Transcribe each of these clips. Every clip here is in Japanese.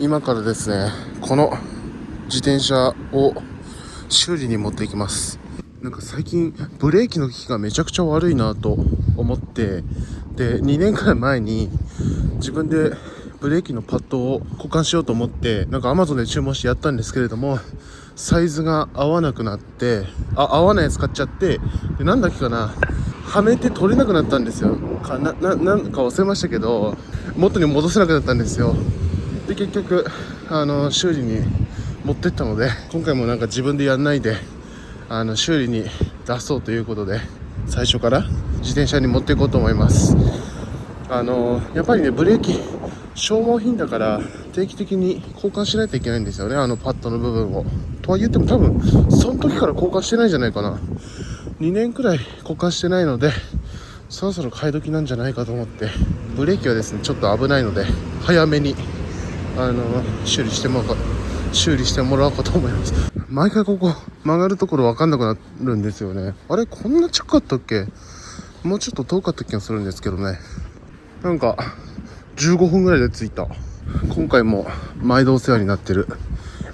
今からですね、この自転車を修理に持っていきます。なんか最近ブレーキの利きがめちゃくちゃ悪いなと思って、で2年くらい前に自分でブレーキのパッドを交換しようと思って、なんか Amazon で注文してやったんですけれども、サイズが合わなくなって、合わないやつ買っちゃって、でなんだっけかな、はめて取れなくなったんですよ。なんか忘れましたけど、元に戻せなくなったんですよ。で結局修理に持ってったので、今回もなんか自分でやんないで修理に出そうということで、最初から自転車に持っていこうと思います。やっぱりね、ブレーキ消耗品だから定期的に交換しないといけないんですよね、パッドの部分を。とは言っても多分その時から交換してないんじゃないかな。2年くらい交換してないので、そろそろ買い時なんじゃないかと思って。ブレーキはですねちょっと危ないので、早めに修理してもらおうかと思います。毎回ここ曲がるところ分かんなくなるんですよね。あれ、こんな近かったっけ？もうちょっと遠かった気がするんですけどね。なんか15分ぐらいで着いた。今回も毎度お世話になってる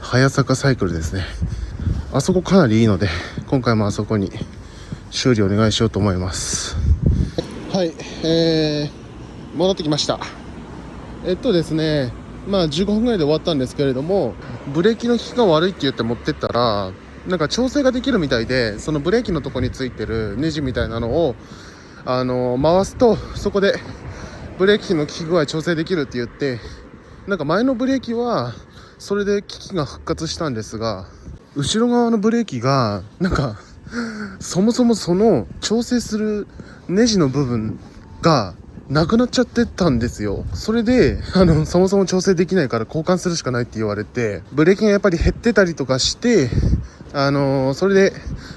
早坂サイクルですね。あそこかなりいいので、今回もあそこに修理お願いしようと思います。はい、戻ってきました。ですね、まあ15分ぐらいで終わったんですけれども、ブレーキの利きが悪いって言って持ってったら、なんか調整ができるみたいで、そのブレーキのとこについてるネジみたいなのを回すと、そこでブレーキの効き具合調整できるって言って、なんか前のブレーキはそれで効きが復活したんですが、後ろ側のブレーキがなんかそもそもその調整するネジの部分がなくなっちゃってたんですよ。それでそもそも調整できないから交換するしかないって言われて、ブレーキがやっぱり減ってたりとかして、それで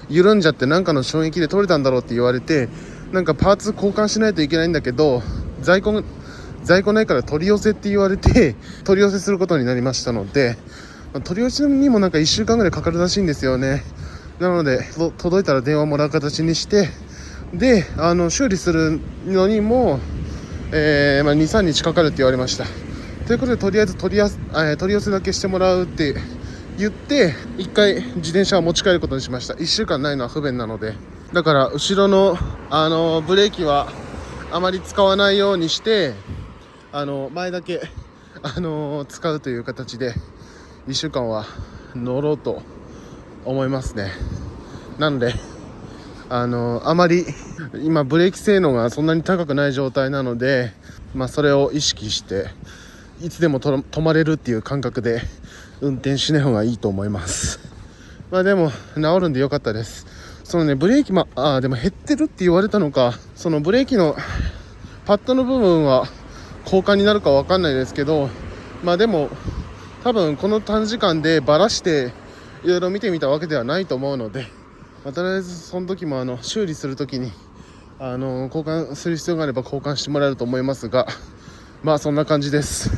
緩んじゃって、なんかの衝撃で取れたんだろうって言われて、なんかパーツ交換しないといけないんだけど、在庫ないから取り寄せって言われて、取り寄せすることになりましたので、取り寄せにもなんか1週間ぐらいかかるらしいんですよね。なので届いたら電話もらう形にして、で修理するのにも、2、3日かかるって言われました。ということで、とりあえず取り寄せだけしてもらうって言って、1回自転車を持ち帰ることにしました。1週間ないのは不便なので。だから後ろの、ブレーキはあまり使わないようにして、前だけ、使うという形で1週間は乗ろうと思いますね。なのであまり今ブレーキ性能がそんなに高くない状態なので、それを意識していつでも止まれるっていう感覚で運転しない方がいいと思います。でも治るんでよかったです。そのね、ブレーキでも減ってるって言われたのか、そのブレーキのパッドの部分は交換になるか分かんないですけど、でも多分この短時間でバラしていろいろ見てみたわけではないと思うので、とりあえずその時も修理する時に交換する必要があれば交換してもらえると思いますが、そんな感じです。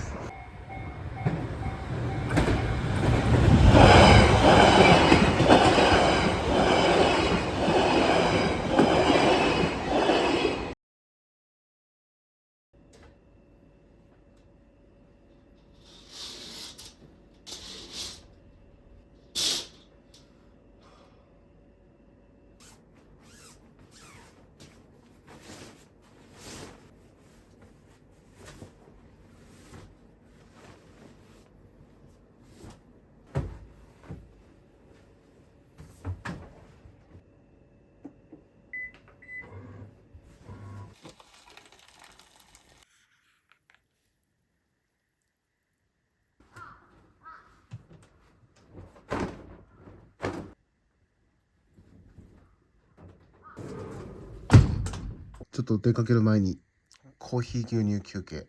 ちょっと出かける前にコーヒー牛乳休憩。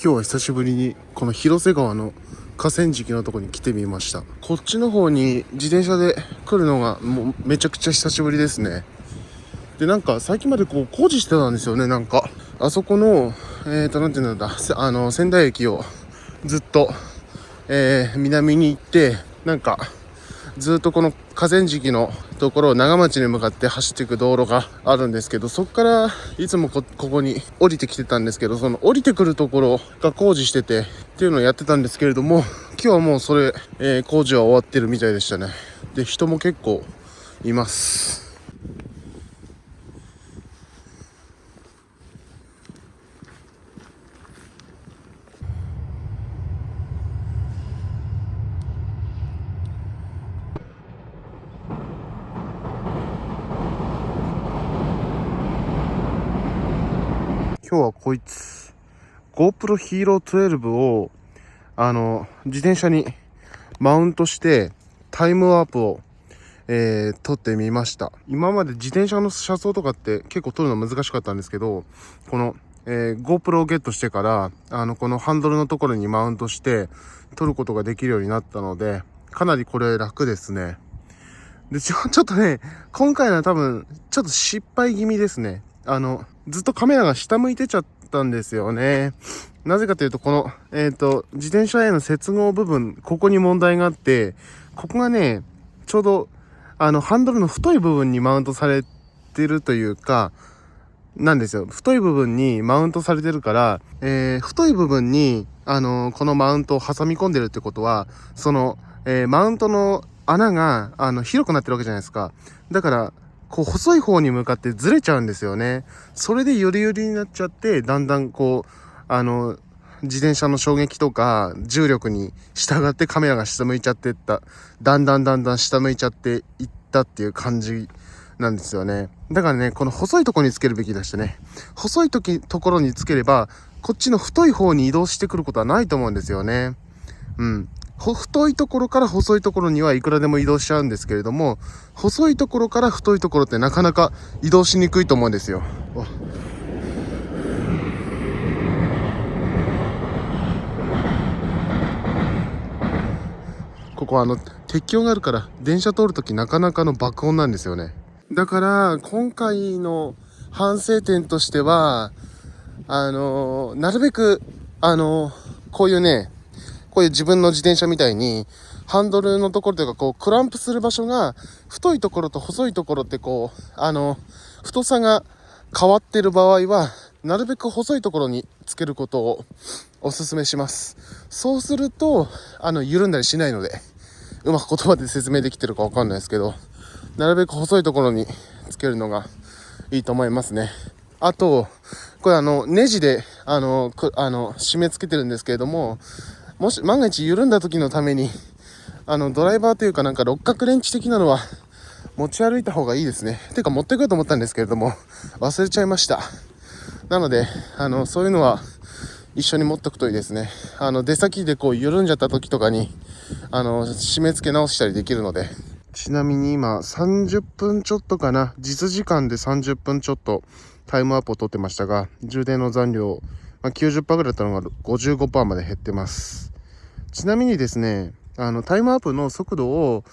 今日は久しぶりにこの広瀬川の河川敷のとこに来てみました。こっちの方に自転車で来るのがもうめちゃくちゃ久しぶりですね。で、なんか最近までこう工事してたんですよね。なんかあそこのなんていうんだ、仙台駅をずっと、南に行って、なんかずっとこの河川敷のところを長町に向かって走っていく道路があるんですけど、そこからいつもここに降りてきてたんですけど、その降りてくるところが工事しててっていうのをやってたんですけれども、今日はもうそれ、工事は終わってるみたいでしたね。で、人も結構います。今日はこいつ GoPro Hero 12を自転車にマウントしてタイムワープを、撮ってみました。今まで自転車の車窓とかって結構撮るの難しかったんですけど、この、GoPro をゲットしてからこのハンドルのところにマウントして撮ることができるようになったので、かなりこれ楽ですね。で、ちょっとね、今回は多分ちょっと失敗気味ですね。ずっとカメラが下向いてちゃったんですよね。なぜかというと、この、自転車への接合部分、ここに問題があって、ここがね、ちょうど、ハンドルの太い部分にマウントされてるというか、なんですよ。太い部分にマウントされてるから、太い部分に、このマウントを挟み込んでるってことは、その、マウントの穴が、広くなってるわけじゃないですか。だから、こう細い方に向かってずれちゃうんですよね。それでよりよりになっちゃって、だんだんこう自転車の衝撃とか重力に従ってカメラが下向いちゃってった、だんだん下向いちゃっていったっていう感じなんですよね。だからね、この細いところにつけるべきでしたね。細いところにつければ、こっちの太い方に移動してくることはないと思うんですよね。太いところから細いところにはいくらでも移動しちゃうんですけれども、細いところから太いところってなかなか移動しにくいと思うんですよ。ここ鉄橋があるから電車通るときなかなかの爆音なんですよね。だから今回の反省点としては、なるべくこういうね、こういう自分の自転車みたいにハンドルのところというか、こうクランプする場所が太いところと細いところってこう太さが変わってる場合は、なるべく細いところにつけることをお勧めします。そうすると緩んだりしないので、うまく言葉で説明できてるかわかんないですけど、なるべく細いところにつけるのがいいと思いますね。あとこれネジで締め付けてるんですけれども、もし万が一緩んだ時のためにドライバーというかなんか六角レンチ的なのは持ち歩いた方がいいですね。てか持ってこようと思ったんですけれども忘れちゃいました。なのでそういうのは一緒に持っとくといいですね。出先でこう緩んじゃった時とかに締め付け直したりできるので。ちなみに今30分ちょっとかな、実時間で30分ちょっとタイムアップを取ってましたが、充電の残量、90% ぐらいだったのが 55% まで減ってます。ちなみにですね、タイムアップの速度を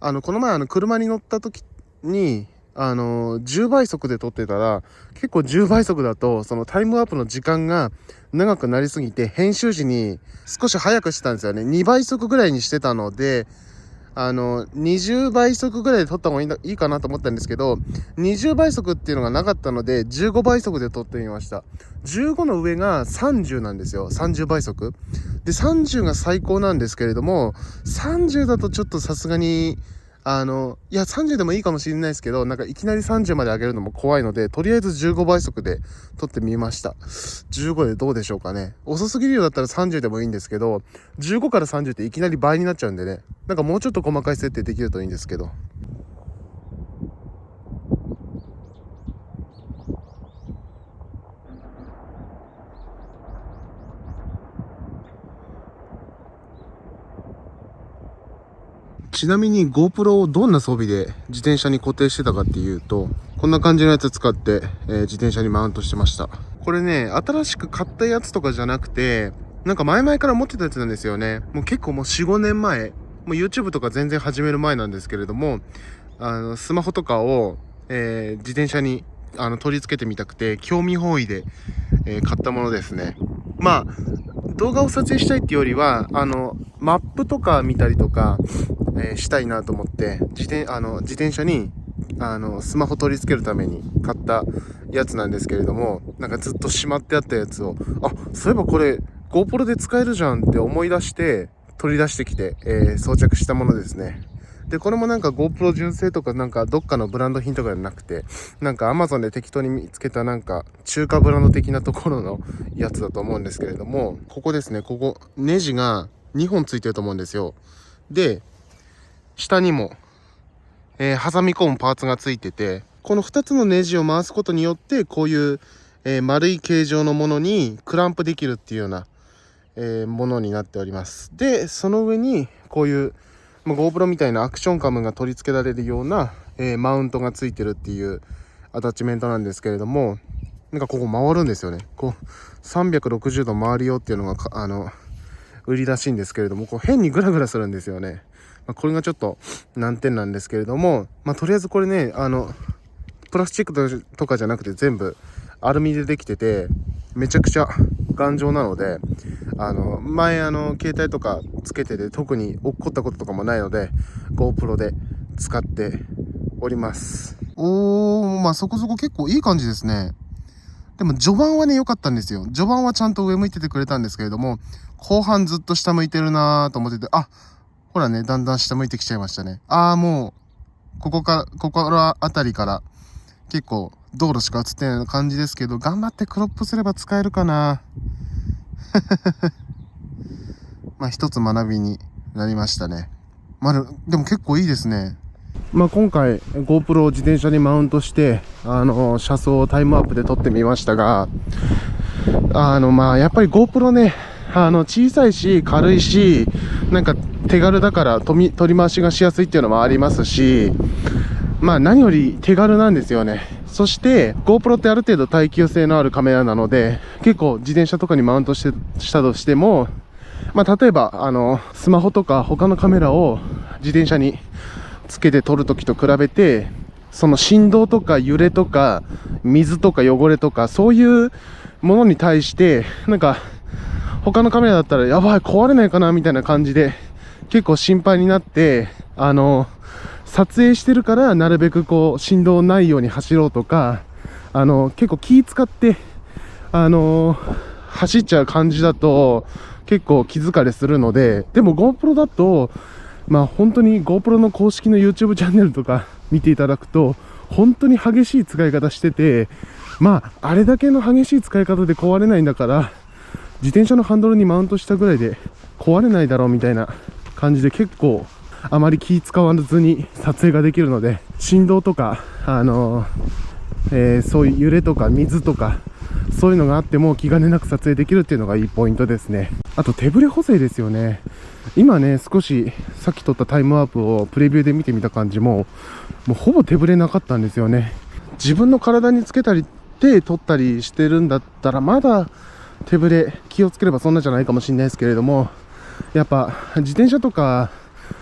この前車に乗った時に10倍速で撮ってたら、結構10倍速だとそのタイムアップの時間が長くなりすぎて、編集時に少し早くしてたんですよね。2倍速ぐらいにしてたので、20倍速ぐらいで撮った方がいいかなと思ったんですけど、20倍速っていうのがなかったので15倍速で撮ってみました。15の上が30なんですよ。30倍速で30が最高なんですけれども、30だとちょっとさすがにいや30でもいいかもしれないですけど、なんかいきなり30まで上げるのも怖いので、とりあえず15倍速で撮ってみました。15でどうでしょうかね。遅すぎるようだったら30でもいいんですけど、15から30っていきなり倍になっちゃうんでね、なんかもうちょっと細かい設定できるといいんですけど。ちなみに GoPro をどんな装備で自転車に固定してたかっていうと、こんな感じのやつ使って、自転車にマウントしてました。これね、新しく買ったやつとかじゃなくて、なんか前々から持ってたやつなんですよね。もう結構もう4、5年前、もう YouTube とか全然始める前なんですけれども、スマホとかを、自転車に取り付けてみたくて、興味本位で、買ったものですね。まあ、動画を撮影したいっていうよりは、マップとか見たりとか、したいなと思って、自転車に、スマホ取り付けるために買ったやつなんですけれども、なんかずっとしまってあったやつを、あ、そういえばこれ、GoPro で使えるじゃんって思い出して、取り出してきて、装着したものですね。で、これもなんか GoPro 純正とかなんかどっかのブランド品とかじゃなくて、なんか Amazon で適当に見つけたなんか中華ブランド的なところのやつだと思うんですけれども、ここですね、ここ、ネジが2本ついてると思うんですよ。で、下にも、挟み込むパーツがついてて、この2つのネジを回すことによって、こういう、丸い形状のものにクランプできるっていうような、ものになっております。で、その上にこういうGoPro みたいなアクションカムが取り付けられるような、マウントがついてるっていうアタッチメントなんですけれども、なんかここ回るんですよね。こう360度回るよっていうのが売りらしいんですけれども、こう変にグラグラするんですよね。これがちょっと難点なんですけれども、とりあえずこれね、プラスチックとかじゃなくて全部アルミでできてて、めちゃくちゃ頑丈なので、前携帯とかつけてて特に落っこったこととかもないので GoPro で使っております。そこそこ結構いい感じですね。でも序盤はね良かったんですよ。序盤はちゃんと上向いててくれたんですけれども、後半ずっと下向いてるなーと思ってて、あ、ほらね、だんだん下向いてきちゃいましたね。もうここらあたりから結構道路しか映ってないような感じですけど、頑張ってクロップすれば使えるかな。一つ学びになりましたね。でも結構いいですね。今回 GoPro を自転車にマウントして車窓をタイムアップで撮ってみましたが、やっぱり GoPro ね、小さいし軽いし、なんか手軽だから取り回しがしやすいっていうのもありますし、何より手軽なんですよね。そして GoPro ってある程度耐久性のあるカメラなので、結構自転車とかにマウントしたとしても、例えばスマホとか他のカメラを自転車につけて撮るときと比べて、その振動とか揺れとか水とか汚れとかそういうものに対してなんか他のカメラだったらやばい壊れないかなみたいな感じで結構心配になって、撮影してるからなるべくこう振動ないように走ろうとか、結構気使って走っちゃう感じだと結構気疲れするので、でも GoPro だと本当に GoPro の公式の YouTube チャンネルとか見ていただくと本当に激しい使い方してて、あれだけの激しい使い方で壊れないんだから自転車のハンドルにマウントしたぐらいで壊れないだろうみたいな感じで、結構あまり気使わずに撮影ができるので、振動とかそういう揺れとか水とかそういうのがあっても気兼ねなく撮影できるっていうのがいいポイントですね。あと手ブレ補正ですよね。今ね、少しさっき撮ったタイムアップをプレビューで見てみた感じもうほぼ手ブレなかったんですよね。自分の体につけたり手取ったりしてるんだったらまだ手ブレ気をつければそんなじゃないかもしれないですけれども、やっぱ自転車とか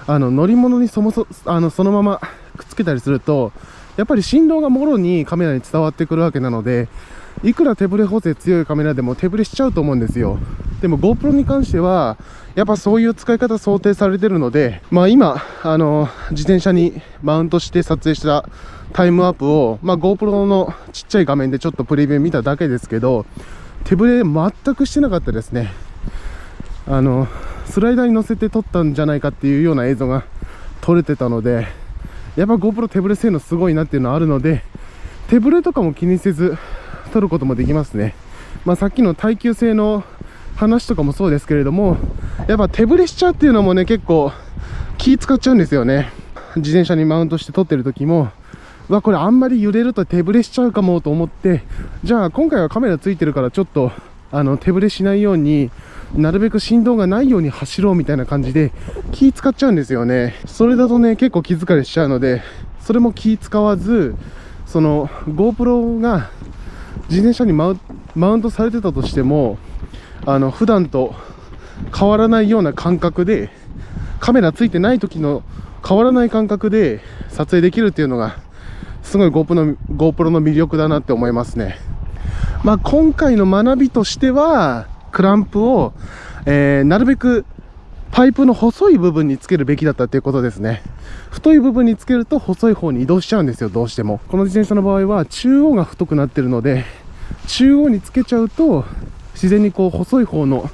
乗り物にそのままくっつけたりするとやっぱり振動がもろにカメラに伝わってくるわけなので、いくら手ブレ補正強いカメラでも手ブレしちゃうと思うんですよ。でも GoPro に関してはやっぱそういう使い方想定されてるので、今自転車にマウントして撮影したタイムアップを、GoPro のちっちゃい画面でちょっとプレビュー見ただけですけど、手ブレ全くしてなかったですね。スライダーに乗せて撮ったんじゃないかっていうような映像が撮れてたので、やっぱ GoPro 手ブレ性能すごいなっていうのはあるので、手ブレとかも気にせず撮ることもできますね。さっきの耐久性の話とかもそうですけれども、やっぱ手ブレしちゃうっていうのもね、結構気使っちゃうんですよね。自転車にマウントして撮ってる時も、これあんまり揺れると手ブレしちゃうかもと思って、じゃあ今回はカメラついてるからちょっと手ブレしないようになるべく振動がないように走ろうみたいな感じで気使っちゃうんですよね。それだとね結構気疲れしちゃうので、それも気使わず、その GoPro が自転車にマウントされてたとしても普段と変わらないような感覚で、カメラついてない時の変わらない感覚で撮影できるっていうのがすごい GoPro の魅力だなって思いますね。まあ今回の学びとしては、クランプを、なるべくパイプの細い部分につけるべきだったっていうことですね。太い部分につけると細い方に移動しちゃうんですよ、どうしても。この自転車の場合は中央が太くなってるので、中央につけちゃうと自然にこう細い方の、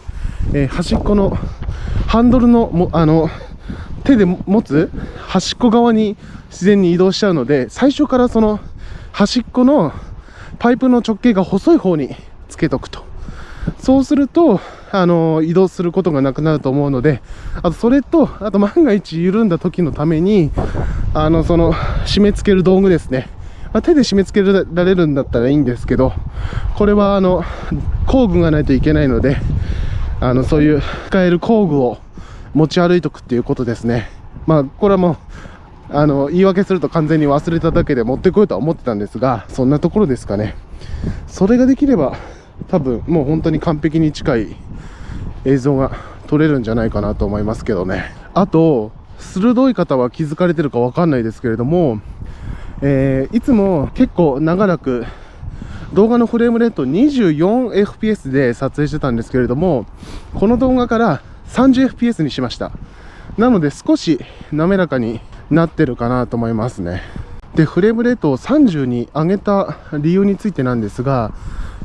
端っこのハンドルの手で持つ端っこ側に自然に移動しちゃうので、最初からその端っこのパイプの直径が細い方につけとくと、そうすると移動することがなくなると思うので、あとそれと、あと万が一緩んだ時のためにその締め付ける道具ですね。手で締め付けられるんだったらいいんですけど、これは工具がないといけないので、そういう使える工具を持ち歩いとくっていうことですね。まあこれはもう言い訳すると完全に忘れただけで持ってこようとは思ってたんですが、そんなところですかね。それができれば多分もう本当に完璧に近い映像が撮れるんじゃないかなと思いますけどね。あと鋭い方は気づかれてるかわかんないですけれども、いつも結構長らく動画のフレームレート 24fps で撮影してたんですけれども、この動画から 30fps にしました。なので少し滑らかになってるかなと思いますね。で、フレームレートを30に上げた理由についてなんですが、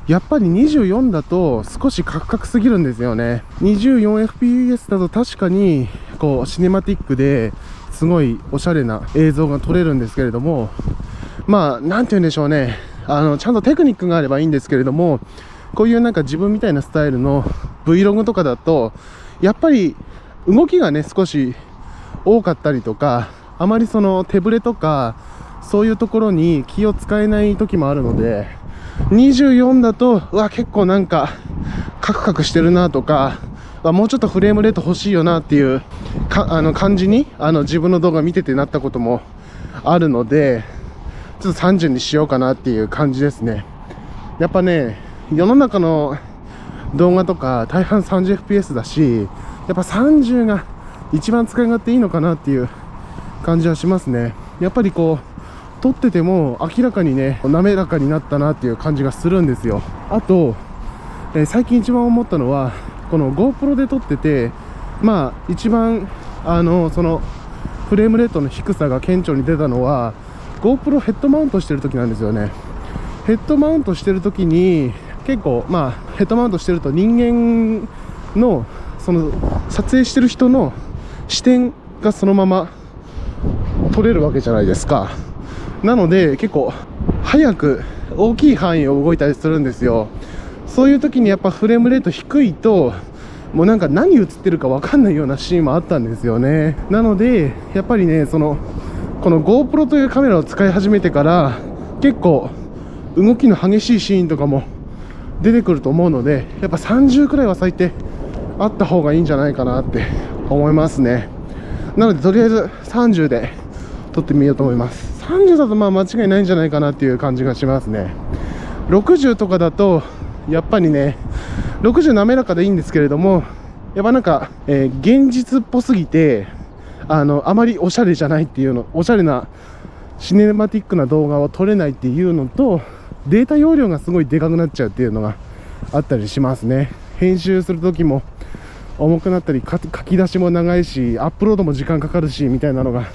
やっぱり24だと少しカクカクすぎるんですよね。24fps だと確かにこうシネマティックですごいおしゃれな映像が撮れるんですけれども、まあなんて言うんでしょうね、ちゃんとテクニックがあればいいんですけれども、こういうなんか自分みたいなスタイルの Vlog とかだとやっぱり動きがね少し多かったりとか、あまりその手ぶれとかそういうところに気を使えない時もあるので、24だと結構なんかカクカクしてるなとか、もうちょっとフレームレート欲しいよなっていう感じに自分の動画見ててなったこともあるので、ちょっと30にしようかなっていう感じですね。やっぱね、世の中の動画とか大半 30fps だし、やっぱ30が一番使い勝手いいのかなっていう感じはしますね。やっぱりこう撮ってても明らかにね滑らかになったなっていう感じがするんですよ。あと、最近一番思ったのは、この GoPro で撮ってて、まあ一番そのフレームレートの低さが顕著に出たのは GoPro ヘッドマウントしてる時なんですよね。ヘッドマウントしてる時に結構ヘッドマウントしてると人間のその撮影してる人の視点がそのまま撮れるわけじゃないですか。なので結構早く大きい範囲を動いたりするんですよ。そういう時にやっぱフレームレート低いともうなんか何映ってるか分かんないようなシーンもあったんですよね。なのでやっぱりね、この GoPro というカメラを使い始めてから結構動きの激しいシーンとかも出てくると思うので、やっぱ30くらいは最低あった方がいいんじゃないかなって思いますね。なのでとりあえず30で撮ってみようと思います。30だと間違いないんじゃないかなっていう感じがしますね。60とかだとやっぱりね、60滑らかでいいんですけれども、やっぱなんか、現実っぽすぎてあまりおしゃれじゃないっていうの、おしゃれなシネマティックな動画を撮れないっていうのと、データ容量がすごいでかくなっちゃうっていうのがあったりしますね。編集する時も重くなったり、書き出しも長いし、アップロードも時間かかるしみたいなのが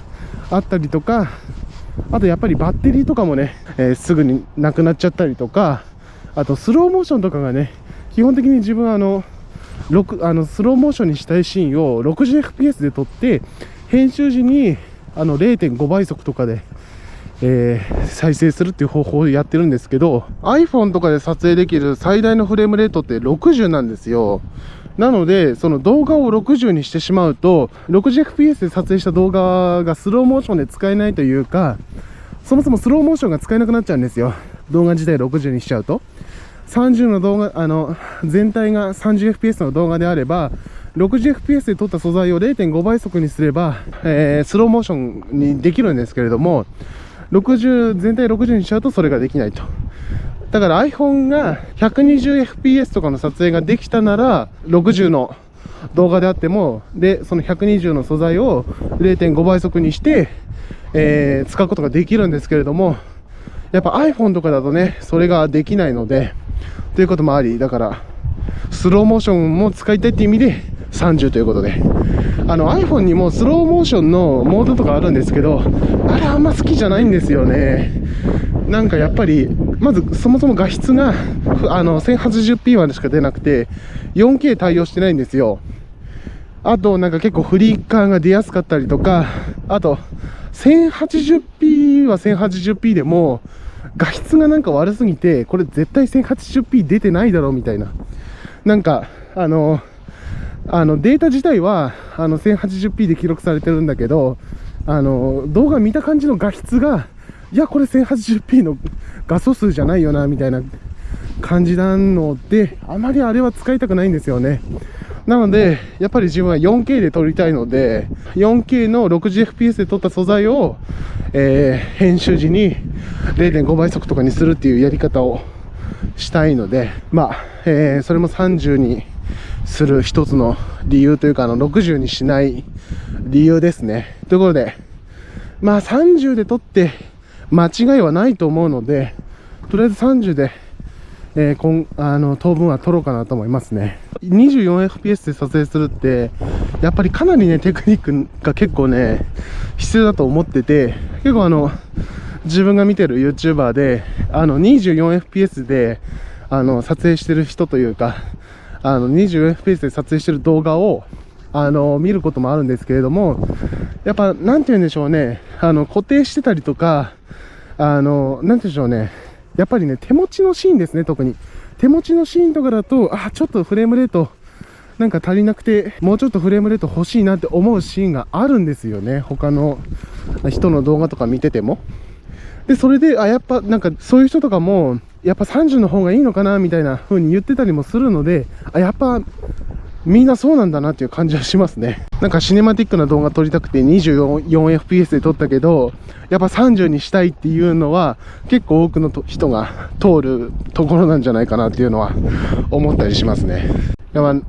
あったりとか、あとやっぱりバッテリーとかもね、すぐになくなっちゃったりとか、あとスローモーションとかがね、基本的に自分はスローモーションにしたいシーンを 60fps で撮って、編集時に0.5 倍速とかで、再生するっていう方法をやってるんですけど、 iPhone とかで撮影できる最大のフレームレートって60なんですよ。なのでその動画を60にしてしまうと 60fps で撮影した動画がスローモーションで使えないというか、そもそもスローモーションが使えなくなっちゃうんですよ。動画自体60にしちゃうと、30の動画全体が 30fps の動画であれば 60fps で撮った素材を 0.5 倍速にすれば、スローモーションにできるんですけれども、全体60にしちゃうとそれができないと。だから iPhone が 120fps とかの撮影ができたなら60の動画であっても、で、その120の素材を 0.5 倍速にして、使うことができるんですけれども、やっぱ iPhone とかだとね、それができないので、ということもあり、だから、スローモーションも使いたいっていう意味で30ということで、iPhone にもスローモーションのモードとかあるんですけど、あれあんま好きじゃないんですよね。なんかやっぱり、まずそもそも画質が1080p までしか出なくて 4K 対応してないんですよ。あとなんか結構フリー感が出やすかったりとか、あと 1080p は 1080p でも画質がなんか悪すぎて、これ絶対 1080p 出てないだろうみたいな、なんかデータ自体は1080p で記録されてるんだけど、動画見た感じの画質が、いやこれ 1080p の画素数じゃないよなみたいな感じなので、あまりあれは使いたくないんですよね。なのでやっぱり自分は 4K で撮りたいので、 4K の 60fps で撮った素材を、編集時に 0.5 倍速とかにするっていうやり方をしたいので、まあ、それも30にする一つの理由というか、60にしない理由ですね。ということで、まあ30で撮って間違いはないと思うので、とりあえず30で、当分は撮ろうかなと思いますね。24fps で撮影するって、やっぱりかなりね、テクニックが結構ね、必要だと思ってて、結構自分が見てる YouTuber で、24fps で、撮影してる人というか、24fps で撮影してる動画を、見ることもあるんですけれども、やっぱ、なんて言うんでしょうね、固定してたりとか、なんて言うんでしょうね、やっぱりね、手持ちのシーンですね、特に。手持ちのシーンとかだと、ちょっとフレームレート、なんか足りなくて、もうちょっとフレームレート欲しいなって思うシーンがあるんですよね。他の人の動画とか見てても。で、それで、やっぱ、なんか、そういう人とかも、やっぱ30の方がいいのかな、みたいな風に言ってたりもするので、やっぱ、みんなそうなんだなっていう感じはしますね。なんかシネマティックな動画撮りたくて 24fps で撮ったけど、やっぱ30にしたいっていうのは結構多くの人が通るところなんじゃないかなっていうのは思ったりしますね。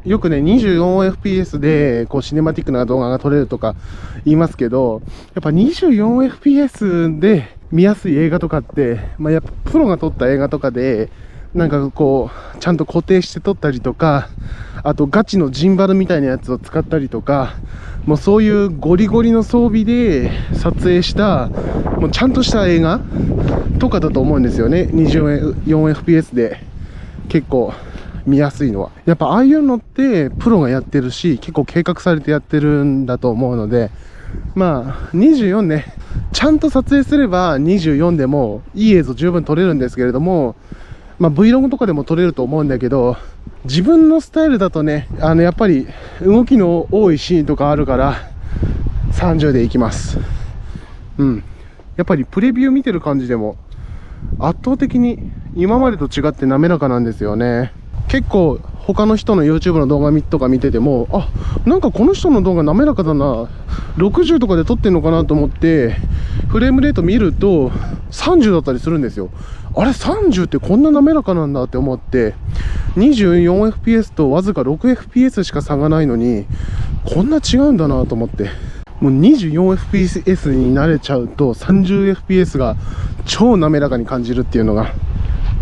よくね、24fps でこうシネマティックな動画が撮れるとか言いますけど、やっぱ 24fps で見やすい映画とかって、やっぱプロが撮った映画とかで、なんかこうちゃんと固定して撮ったりとか、あとガチのジンバルみたいなやつを使ったりとか、もうそういうゴリゴリの装備で撮影したもうちゃんとした映画とかだと思うんですよね。 24fps で結構見やすいのは、やっぱああいうのってプロがやってるし、結構計画されてやってるんだと思うので、まあ24ね、ちゃんと撮影すれば24でもいい映像十分撮れるんですけれども、Vlog とかでも撮れると思うんだけど、自分のスタイルだとね、やっぱり動きの多いシーンとかあるから30でいきます。やっぱりプレビュー見てる感じでも圧倒的に今までと違って滑らかなんですよね。結構他の人の YouTube の動画とか見てても、なんかこの人の動画滑らかだな、60とかで撮ってんのかなと思ってフレームレート見ると30だったりするんですよ。あれ30ってこんな滑らかなんだって思って、 24fps とわずか 6fps しか差がないのにこんな違うんだなと思って、もう 24fps に慣れちゃうと 30fps が超滑らかに感じるっていうのが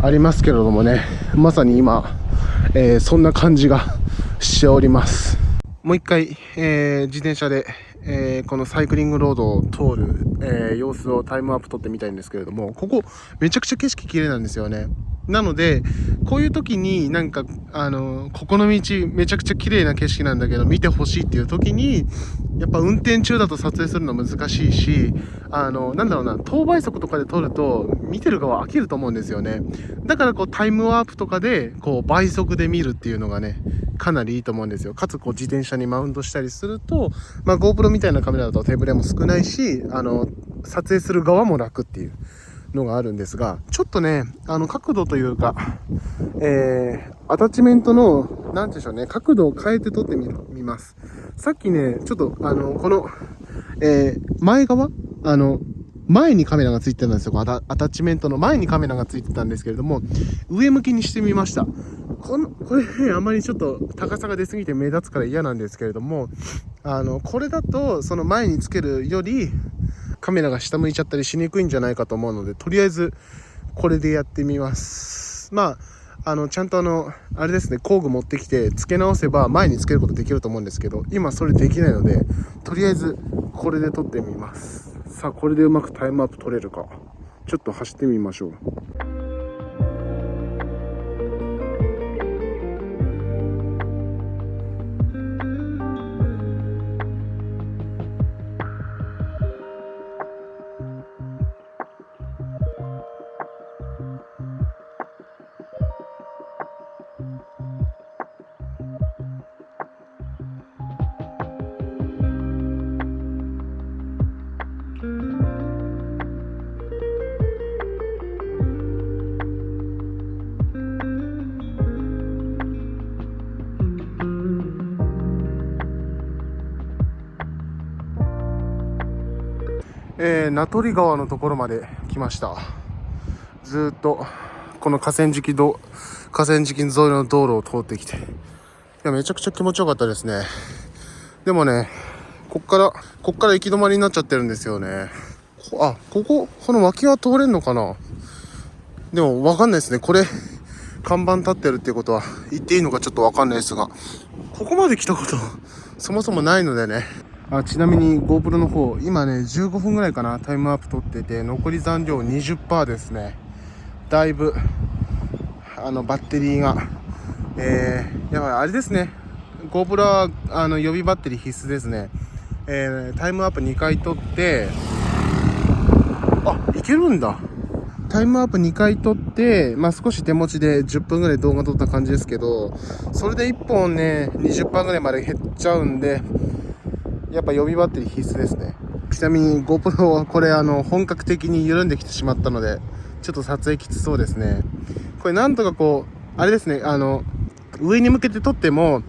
ありますけれどもね、まさに今、そんな感じがしております。もう一回、自転車で、このサイクリングロードを通る、様子をタイムアップ撮ってみたいんですけれども、ここめちゃくちゃ景色綺麗なんですよね。なのでこういう時になんかここの道めちゃくちゃ綺麗な景色なんだけど見てほしいっていう時に、やっぱ運転中だと撮影するの難しいし、なんだろうな、等倍速とかで撮ると見てる側飽きると思うんですよね。だからこうタイムワープとかでこう倍速で見るっていうのがね、かなりいいと思うんですよ。かつこう自転車にマウントしたりすると、GoPro みたいなカメラだと手ブレも少ないし、撮影する側も楽っていうのがあるんですが、ちょっとね、角度というか、アタッチメントの、なんていうんでしょうね、角度を変えて撮ってみます。さっきね、ちょっと、この、前側、前にカメラがついてたんですよ。アタッチメントの前にカメラがついてたんですけれども、上向きにしてみました。これね、あまりちょっと高さが出すぎて目立つから嫌なんですけれども、これだとその前につけるよりカメラが下向いちゃったりしにくいんじゃないかと思うので、とりあえずこれでやってみます。まあちゃんとあれですね、工具持ってきて付け直せば前につけることできると思うんですけど、今それできないので、とりあえずこれで撮ってみます。さあ、これでうまくタイムアップ取れるか、ちょっと走ってみましょう。名取川のところまで来ました。ずーっとこの河川敷沿いの道路を通ってきて、いや、めちゃくちゃ気持ちよかったですね。でもね、こっから行き止まりになっちゃってるんですよね。この脇は通れんのかな。でもわかんないですね。これ看板立ってるっていうことは言っていいのかちょっとわかんないですが、ここまで来たことそもそもないのでね。ちなみに GoPro の方、今ね15分ぐらいかな、タイムアップ取ってて、残り残量 20% ですね。だいぶバッテリーがやばい。あれですね、 GoPro は予備バッテリー必須ですね。タイムアップ2回取って、いけるんだ。タイムアップ2回取って、少し手持ちで10分ぐらい動画撮った感じですけど、それで1本ね 20% ぐらいまで減っちゃうんで、やっぱ予備バッテリー必須ですね。ちなみに GoPro はこれ本格的に緩んできてしまったので、ちょっと撮影きつそうですね。これなんとかこうあれですね、上に向けて撮っても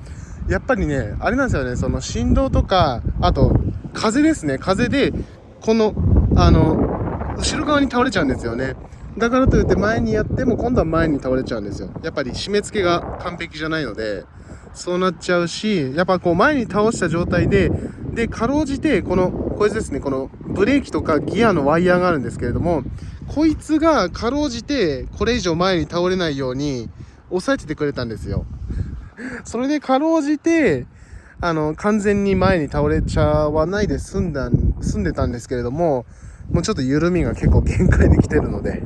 やっぱりね、あれなんですよね、その振動とか、あと風ですね、風でこの後ろ側に倒れちゃうんですよね。だからといって前にやっても今度は前に倒れちゃうんですよ。やっぱり締め付けが完璧じゃないのでそうなっちゃうし、やっぱこう前に倒した状態でかろうじてこいつですね、このブレーキとかギアのワイヤーがあるんですけれども、こいつがかろうじてこれ以上前に倒れないように押さえててくれたんですよ。それでかろうじて完全に前に倒れちゃわないで済んでたんですけれども、もうちょっと緩みが結構限界できてるので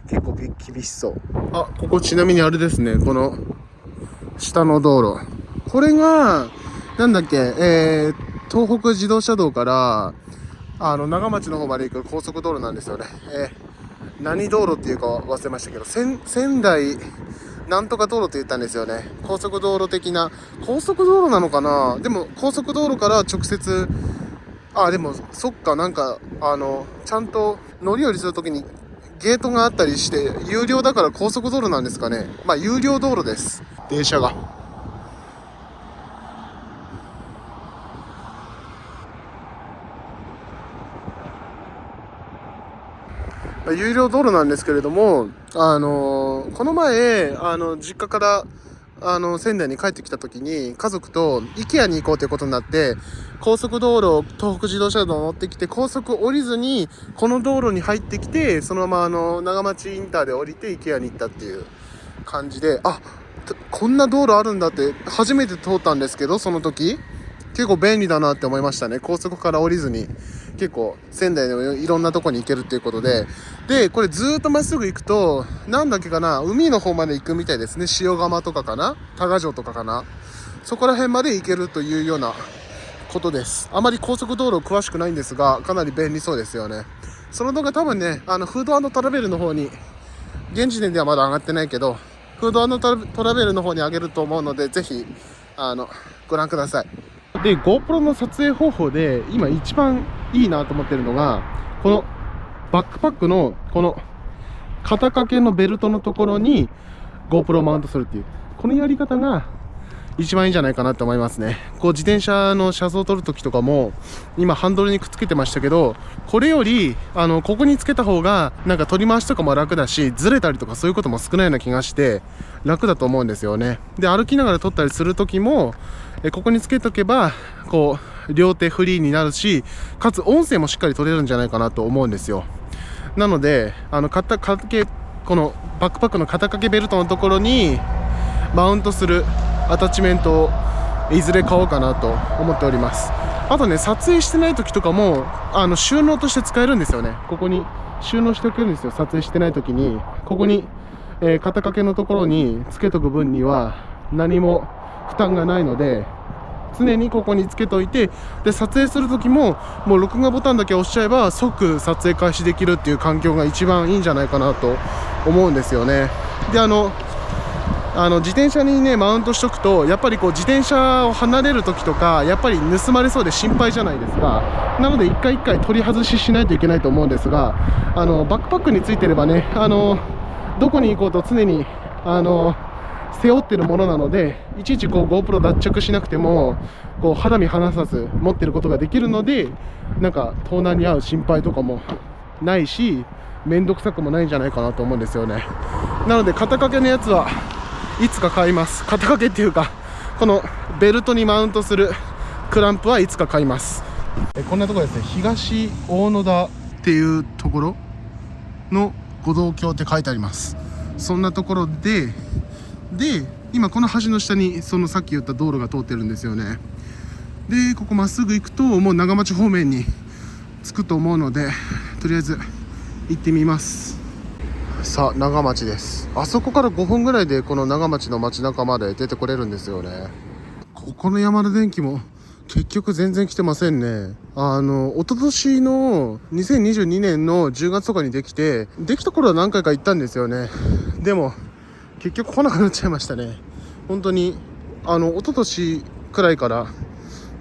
結構厳しそう。ここちなみにあれですね、この下の道路、これがなんだっけ、東北自動車道から長町の方まで行く高速道路なんですよね。何道路っていうか忘れましたけど、仙台なんとか道路って言ったんですよね。高速道路的な、高速道路なのかな。でも高速道路から直接、でもそっか、なんかちゃんと乗り降りするときにゲートがあったりして有料だから高速道路なんですかね。有料道路です、電車が。有料道路なんですけれども、この前実家から仙台に帰ってきた時に家族と IKEA に行こうということになって、高速道路、東北自動車道を乗ってきて、高速降りずにこの道路に入ってきて、そのまま長町インターで降りて IKEA に行ったっていう感じで、こんな道路あるんだって初めて通ったんですけど、その時結構便利だなって思いましたね。高速から降りずに結構仙台のいろんなとこに行けるっていうことで、これずーっとまっすぐ行くと、なんだっけかな、海の方まで行くみたいですね。塩釜とかかな、多賀城とかかな、そこら辺まで行けるというようなことです。あまり高速道路詳しくないんですが、かなり便利そうですよね。その動画多分ね、フード&トラベルの方に、現時点ではまだ上がってないけど、フード&トラベルの方に上げると思うので、ぜひご覧ください。で GoPro の撮影方法で今一番いいなと思ってるのが、このバックパックのこの肩掛けのベルトのところに GoPro をマウントするっていう、このやり方が一番いいんじゃないかなと思いますね。こう自転車の車窓を取るときとかも今ハンドルにくっつけてましたけど、これよりここにつけた方がなんか取り回しとかも楽だし、ずれたりとかそういうことも少ないような気がして楽だと思うんですよね。で、歩きながら撮ったりするときもここにつけとけばこう両手フリーになるし、かつ音声もしっかり取れるんじゃないかなと思うんですよ。なのでこのバックパックの肩掛けベルトのところにマウントするアタッチメントをいずれ買おうかなと思っております。あとね、撮影してない時とかも収納として使えるんですよね。ここに収納しておけるんですよ。撮影してない時にここに、肩掛けのところにつけとく分には何も負担がないので、常にここにつけといて、で撮影する時ももう録画ボタンだけ押しちゃえば即撮影開始できるっていう環境が一番いいんじゃないかなと思うんですよね。で自転車にねマウントしとくと、やっぱりこう自転車を離れる時とかやっぱり盗まれそうで心配じゃないですか。なので一回一回取り外ししないといけないと思うんですが、バックパックについてればね、どこに行こうと常に背負ってるものなので、いちいちこう GoPro 脱着しなくてもこう肌身離さず持ってることができるので、なんか盗難に遭う心配とかもないし、面倒くさくもないんじゃないかなと思うんですよね。なので肩掛けのやつはいつか買います。肩掛けっていうかこのベルトにマウントするクランプはいつか買います。こんなところですね、東大野田っていうところの五道橋って書いてあります。そんなところで今この橋の下にそのさっき言った道路が通ってるんですよね。でここまっすぐ行くともう長町方面に着くと思うので、とりあえず行ってみます。さあ長町です。あそこから5分ぐらいでこの長町の街中まで出てこれるんですよね。ここの山田電機も結局全然来てませんね。一昨年の2022年の10月とかにできた頃は何回か行ったんですよね。でも結局来なくなっちゃいましたね。本当に一昨年くらいから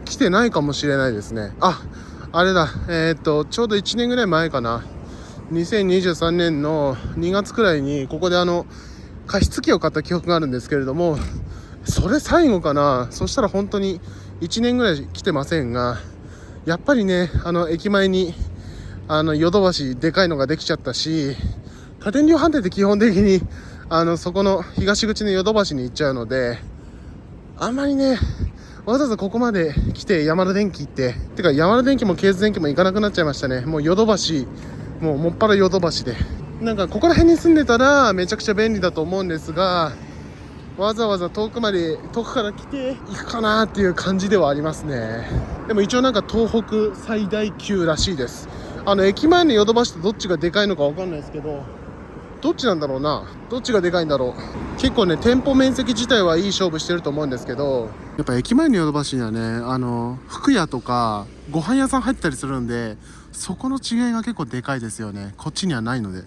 来てないかもしれないですね。あれだ、ちょうど1年ぐらい前かな、2023年の2月くらいにここで加湿器を買った記憶があるんですけれども、それ最後かな。そしたら本当に1年ぐらい来てませんが、やっぱりね駅前にヨドバシでかいのができちゃったし、家電量販店って基本的にそこの東口のヨドバシに行っちゃうので、あんまりねわざわざここまで来て山田電機ってか山田電機もケーズ電機も行かなくなっちゃいましたね。もうヨドバシもっぱらヨドバシで、なんかここら辺に住んでたらめちゃくちゃ便利だと思うんですが、わざわざ遠くから来て行くかなっていう感じではありますね。でも一応なんか東北最大級らしいです。駅前のヨドバシとどっちがでかいのかわかんないですけど、どっちなんだろうな、どっちがでかいんだろう。結構ね店舗面積自体はいい勝負してると思うんですけど、やっぱ駅前のヨドバシにはね服屋とかご飯屋さん入ったりするんで、そこの違いが結構でかいですよね。こっちにはないので。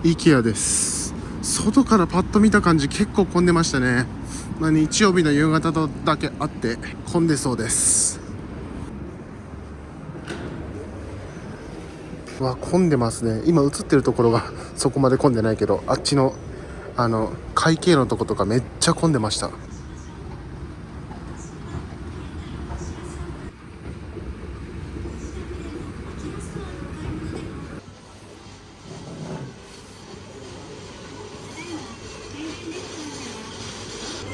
IKEA です。外からパッと見た感じ結構混んでましたね。日曜日の夕方とだけあって混んでそうです。混んでますね。今映ってるところがそこまで混んでないけど、あっちの会計のとことかめっちゃ混んでました。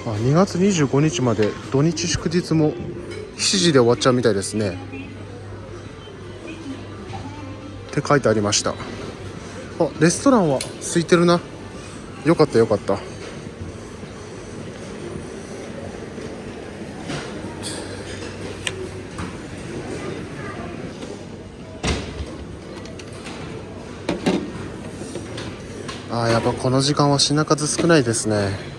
2月25日まで土日祝日も7時で終わっちゃうみたいですねって書いてありました。レストランは空いてるな。よかったよかった。やっぱこの時間は品数少ないですね。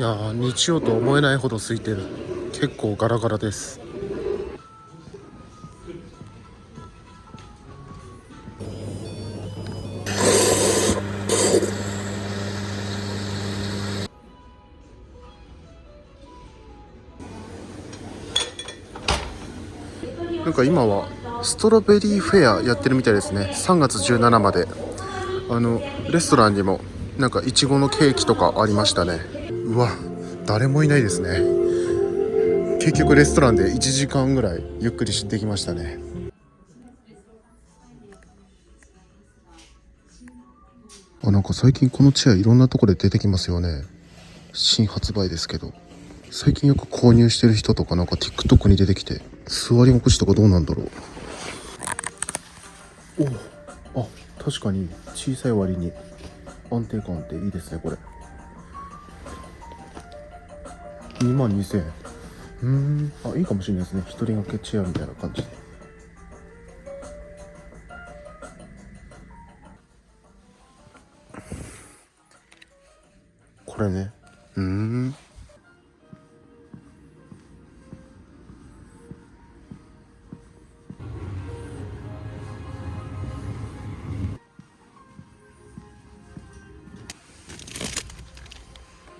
やー、日曜とは思えないほど空いてる。結構ガラガラです。なんか今はストロベリーフェアやってるみたいですね。3月17まで。レストランにもなんかいちごのケーキとかありましたね。うわ、誰もいないですね。結局レストランで1時間ぐらいゆっくりできましたね。なんか最近このチェアいろんなところで出てきますよね。新発売ですけど、最近よく購入してる人とかなんか TikTok に出てきて、座り心地とかどうなんだろう。あ、確かに小さい割に安定感っていいですね。これ22,000円。いいかもしれないですね。一人掛けチェアみたいな感じで。これね。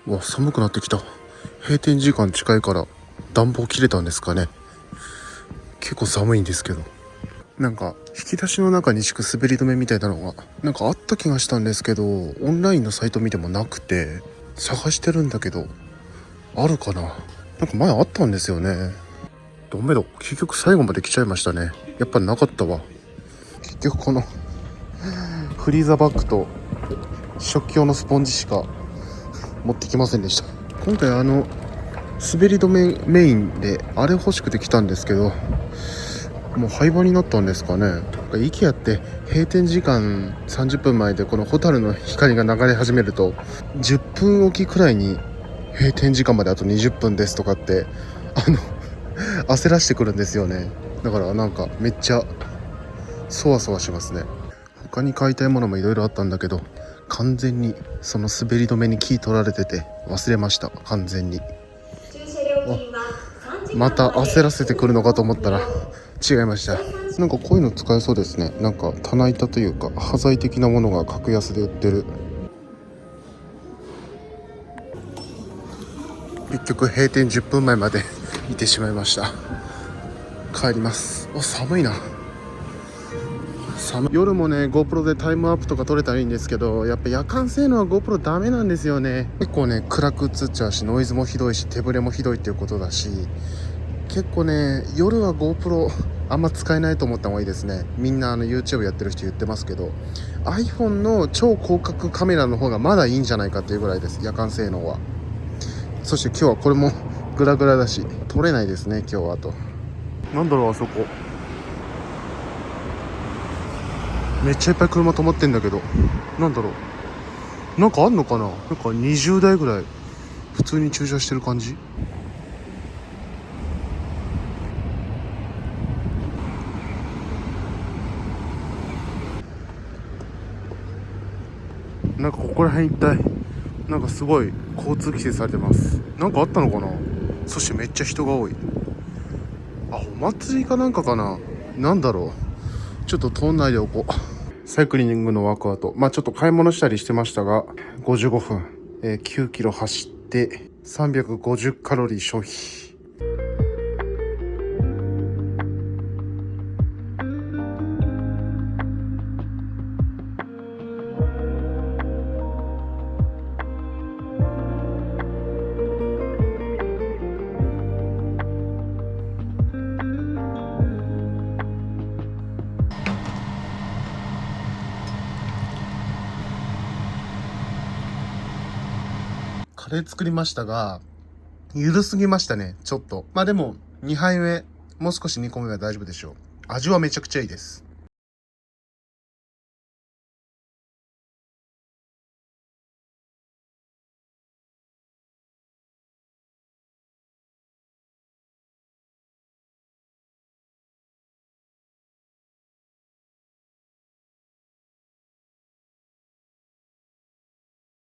うわ、寒くなってきた。閉店時間近いから暖房切れたんですかね。結構寒いんですけど、なんか引き出しの中に敷く滑り止めみたいなのがなんかあった気がしたんですけど、オンラインのサイト見てもなくて探してるんだけど、あるかな。なんか前あったんですよね。ダメだ、結局最後まで来ちゃいましたね。やっぱなかったわ。結局このフリーザーバッグと食器用のスポンジしか持ってきませんでした。今回滑り止めメインであれ欲しくて来たんですけど、もう廃盤になったんですかね。IKEA って閉店時間30分前でこのホタルの光が流れ始めると10分おきくらいに閉店時間まであと20分ですとかって焦らしてくるんですよね。だからなんかめっちゃそわそわしますね。他に買いたいものもいろいろあったんだけど、完全にその滑り止めに気取られてて忘れました。完全に。また焦らせてくるのかと思ったら違いました。なんかこういうの使えそうですね。なんか棚板というか端材的なものが格安で売ってる。結局閉店10分前までいてしまいました。帰ります。寒いな。夜もね GoPro でタイムアップとか撮れたらいいんですけど、やっぱ夜間性能は GoPro ダメなんですよね。結構ね暗く映っちゃうし、ノイズもひどいし、手ブレもひどいっていうことだし、結構ね夜は GoPro あんま使えないと思った方がいいですね。みんなYouTube やってる人言ってますけど、 iPhone の超広角カメラの方がまだいいんじゃないかっていうぐらいです、夜間性能は。そして今日はこれもグラグラだし撮れないですね今日は。あとなんだろう、あそこめっちゃいっぱい車止まってんだけど、なんだろう、なんかあんのかな。なんか20台ぐらい普通に駐車してる感じ。なんかここら辺一帯なんかすごい交通規制されてます。なんかあったのかな。そしてめっちゃ人が多い。お祭りかなんかかな。なんだろう、ちょっと通んないでおこう。サイクリングのワークアウト、ちょっと買い物したりしてましたが55分、9キロ走って350カロリー消費。カレー作りましたがゆるすぎましたね、ちょっと。でも2杯目もう少し煮込めば大丈夫でしょう。味はめちゃくちゃいいです。